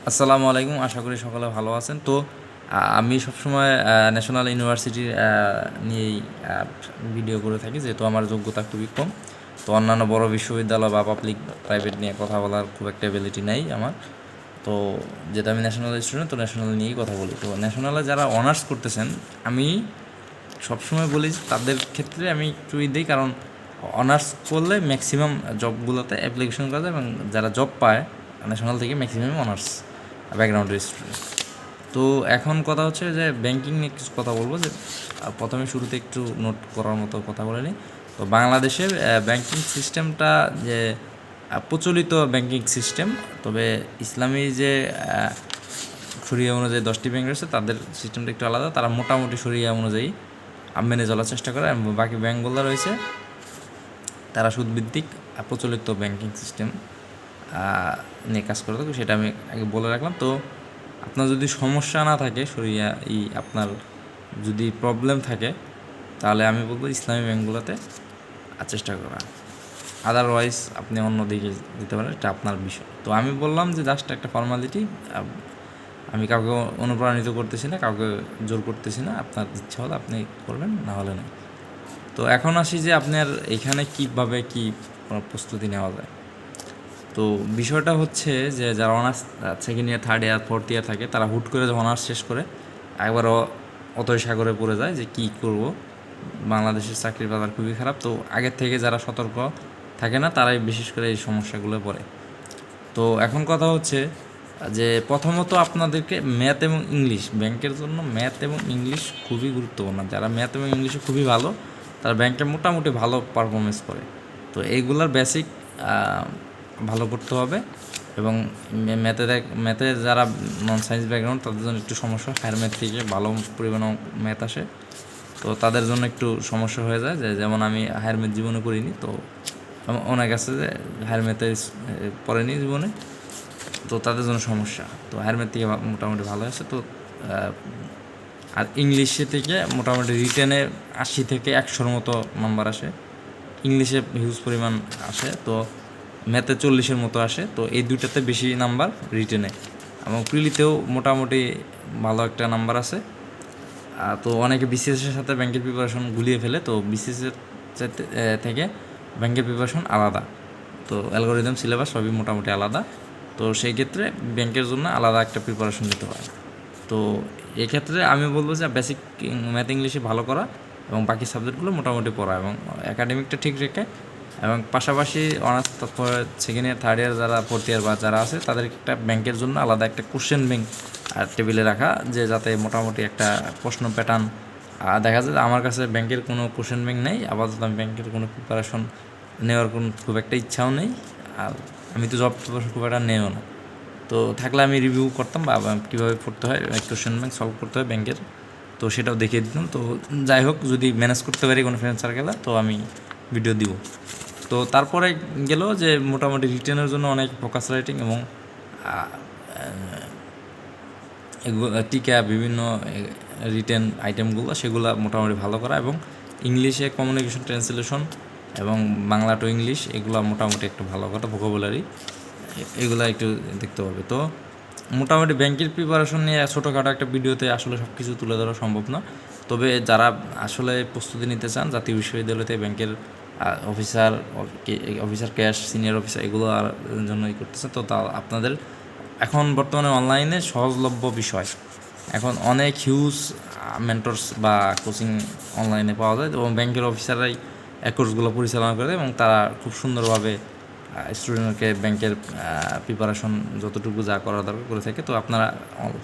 আসসালামু আলাইকুম। আশা করি সকলে ভালো আছেন। তো আমি সবসময় ন্যাশনাল ইউনিভার্সিটির নিয়েই ভিডিও করে থাকি, যেহেতু আমার যোগ্যতা খুবই কম। তো অন্যান্য বড় বিশ্ববিদ্যালয় বা পাবলিক প্রাইভেট নিয়ে কথা বলার খুব একটা এবিলিটি নেই আমার। তো যেহেতু আমি ন্যাশনাল স্টুডেন্ট, তো ন্যাশনাল নিয়েই কথা বলি। তো ন্যাশনালে যারা অনার্স করতেছেন, আমি সবসময় বলি যে তাদের ক্ষেত্রে আমি একটু দিই, কারণ অনার্স করলে ম্যাক্সিমাম জবগুলোতে অ্যাপ্লিকেশন করা যায়, এবং যারা জব পায় ন্যাশনাল থেকে ম্যাক্সিমাম অনার্স ব্যাকগ্রাউন্ডের স্টুডেন্ট। তো এখন কথা হচ্ছে যে ব্যাংকিং নিয়ে কিছু কথা বলবো। যে প্রথমে শুরুতে একটু নোট করার মতো কথা বলে নিই। তো বাংলাদেশের ব্যাংকিং সিস্টেমটা যে প্রচলিত ব্যাংকিং সিস্টেম, তবে ইসলামী যে শরিয়া অনুযায়ী 10টি ব্যাংক রয়েছে, তাদের সিস্টেমটা একটু আলাদা। তারা মোটামুটি শরিয়া অনুযায়ী মেনে চলার চেষ্টা করে, এবং বাকি ব্যাংকগুলো রয়েছে তারা সুদভিত্তিক প্রচলিত ব্যাংকিং সিস্টেম নিয়ে কাজ করে থাকে। সেটা আমি আগে বলে রাখলাম। তো আপনার যদি সমস্যা না থাকে, শরিয়া আপনার যদি প্রবলেম থাকে, তাহলে আমি বলবো ইসলামী ব্যাংকগুলোতে চেষ্টা করা। আদারওয়াইজ আপনি অন্য দিকে দিতে পারেন, এটা আপনার বিষয়। তো আমি বললাম যে জাস্ট একটা ফর্মালিটি, আমি কাউকে অনুপ্রাণিত করতেছি না, কাউকে জোর করতেছি না। আপনার ইচ্ছা হলে আপনি করবেন, না হলে না। তো এখন আসি যে আপনার এখানে কীভাবে কী প্রস্তুতি নেওয়া যায়। তো বিষয়টা হচ্ছে যে যারা honours second year, third year, fourth year থাকে, তারা হুট করে যখন অনার্স শেষ করে একবার অতই সাগরে পড়ে যায় যে কী করব। বাংলাদেশের চাকরির বাজার খুবই খারাপ। তো আগের থেকে যারা সতর্ক থাকে না, তারাই বিশেষ করে এই সমস্যাগুলো পড়ে। তো এখন কথা হচ্ছে যে প্রথমত আপনাদেরকে ম্যাথ এবং ইংলিশ, ব্যাংকের জন্য ম্যাথ এবং ইংলিশ খুবই গুরুত্বপূর্ণ। যারা ম্যাথ এবং ইংলিশে খুবই ভালো, তারা ব্যাংকে মোটামুটি ভালো পারফরমেন্স করে। তো এইগুলার বেসিক ভালো করতে হবে। এবং ম্যাথে যারা নন সায়েন্স ব্যাকগ্রাউন্ড, তাদের জন্য একটু সমস্যা। হায়ার ম্যাথ থেকে ভালো পরিমাণে ম্যাথ আসে, তো তাদের জন্য একটু সমস্যা হয়ে যায়। যে যেমন আমি হায়ার ম্যাথ জীবনে করিনি, তো অনেক আছে যে হায়ার ম্যাথে পড়েনি জীবনে, তো তাদের জন্য সমস্যা। তো হায়ার ম্যাথ থেকে মোটামুটি ভালো আসে। তো আর ইংলিশে থেকে মোটামুটি রিটেনে 80 থেকে 100-র মতো নাম্বার আসে। ইংলিশে হিউজ পরিমাণ আসে, তো ম্যাথে 40-এর মতো আসে। তো এই দুইটাতে বেশি নাম্বার রিটেনে, এবং প্রিলিতেও মোটামুটি ভালো একটা নাম্বার আছে। তো অনেকে বিসিএসের সাথে ব্যাংকের প্রিপারেশন গুলিয়ে ফেলে। তো বিসিএসের থেকে ব্যাংকের প্রিপারেশন আলাদা। তো অ্যালগোরিদম, সিলেবাস সবই মোটামুটি আলাদা। তো সেই ক্ষেত্রে ব্যাংকের জন্য আলাদা একটা প্রিপারেশন নিতে হয়। তো এক্ষেত্রে আমি বলবো যে বেসিক ম্যাথ ইংলিশে ভালো করা, এবং বাকি সাবজেক্টগুলো মোটামুটি পড়া, এবং একাডেমিকটা ঠিক রেখে, এবং পাশাপাশি অনার্স, তারপরে সেকেন্ড ইয়ার, থার্ড ইয়ার, যারা ফোর্থ ইয়ার বা যারা আছে, তাদের একটা ব্যাংকের জন্য আলাদা একটা কোশ্চেন ব্যাংক টেবিলে রাখা, যে যাতে মোটামুটি একটা প্রশ্ন প্যাটার্ন দেখা যায়। আমার কাছে ব্যাংকের কোনো কোশ্চেন ব্যাংক নেই আপাতত। আমি ব্যাংকের কোনো প্রিপারেশন নেওয়ার কোনো খুব একটা ইচ্ছাও নেই, আর আমি তো জব প্রিপারেশন খুব একটা নেও না। তো থাকলে আমি রিভিউ করতাম, বা কীভাবে পড়তে হয়, কোশ্চেন ব্যাংক সলভ করতে হয় ব্যাংকের, তো সেটাও দেখিয়ে দিতাম। তো যাই হোক, যদি ম্যানেজ করতে পারি কোনো ফ্রেন্ড সার্কেলে, তো আমি ভিডিও দিব। তো তারপরে গেল যে মোটামুটি রিটেনের জন্য অনেক ফোকাস রাইটিং, এবং টিকা বিভিন্ন রিটেন আইটেমগুলো, সেগুলো মোটামুটি ভালো করা, এবং ইংলিশে কমিউনিকেশন, ট্রান্সলেশন, এবং বাংলা টু ইংলিশ, এগুলো মোটামুটি একটু ভালো করা, ভোকাবুলারি এগুলো একটু দেখতে হবে। তো মোটামুটি ব্যাংকের প্রিপারেশন নিয়ে ছোটোখাটো একটা ভিডিওতে আসলে সব কিছু তুলে ধরা সম্ভব না। তবে যারা আসলে প্রস্তুতি নিতে চান, জাতীয় বিশ্ববিদ্যালয়তে ব্যাংকের অফিসার ক্যাশ, সিনিয়র অফিসার, এগুলো জন্যই করতেছে। তো তা আপনাদের এখন বর্তমানে অনলাইনে সহজলভ্য বিষয়, এখন অনেক হিউজ মেন্টরস বা কোচিং অনলাইনে পাওয়া যায়, এবং ব্যাংকের অফিসাররাই কোর্সগুলো পরিচালনা করে, এবং তারা খুব সুন্দরভাবে স্টুডেন্টকে ব্যাংকের প্রিপারেশন যতটুকু যা করা দরকার করে থাকে। তো আপনারা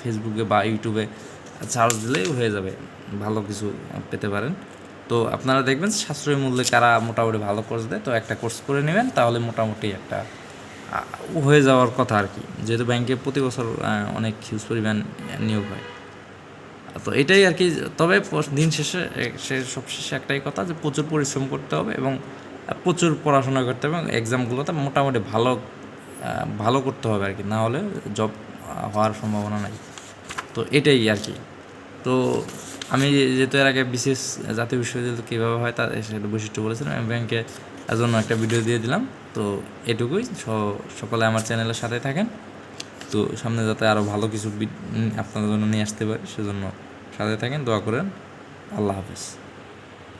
ফেসবুকে বা ইউটিউবে সার্চ দিলেই হয়ে যাবে, ভালো কিছু পেতে পারেন। তো আপনারা দেখবেন সাশ্রয়ী মূল্যে কারা মোটামুটি ভালো কোর্স দেয়, তো একটা কোর্স করে নেবেন, তাহলে মোটামুটি একটা হয়ে যাওয়ার কথা আর কি। যেহেতু ব্যাংকে প্রতি বছর অনেক হিউজ পরিমাণ নিয়োগ হয়, তো এটাই আর কি। তবে দিন শেষে সবশেষে একটাই কথা, যে প্রচুর পরিশ্রম করতে হবে, এবং প্রচুর পড়াশোনা করতে হবে, এবং এক্সামগুলোতে মোটামুটি ভালো করতে হবে আর কি, না হলে জব হওয়ার সম্ভাবনা নাই। তো এটাই আর কি। তো আমি যেহেতু এর আগে বিশেষ জাতীয় বিশ্ববিদ্যালয় কীভাবে হয় তার সেটা বৈশিষ্ট্য বলেছিলাম, আমি ব্যাংকে জন্য একটা ভিডিও দিয়ে দিলাম। তো এটুকুই। সকলে আমার চ্যানেলের সাথে থাকেন। তো সামনে যাতে আরও ভালো কিছু আপনাদের জন্য নিয়ে আসতে পারি, সেজন্য সাথে থাকেন, দোয়া করেন। আল্লাহ হাফেজ।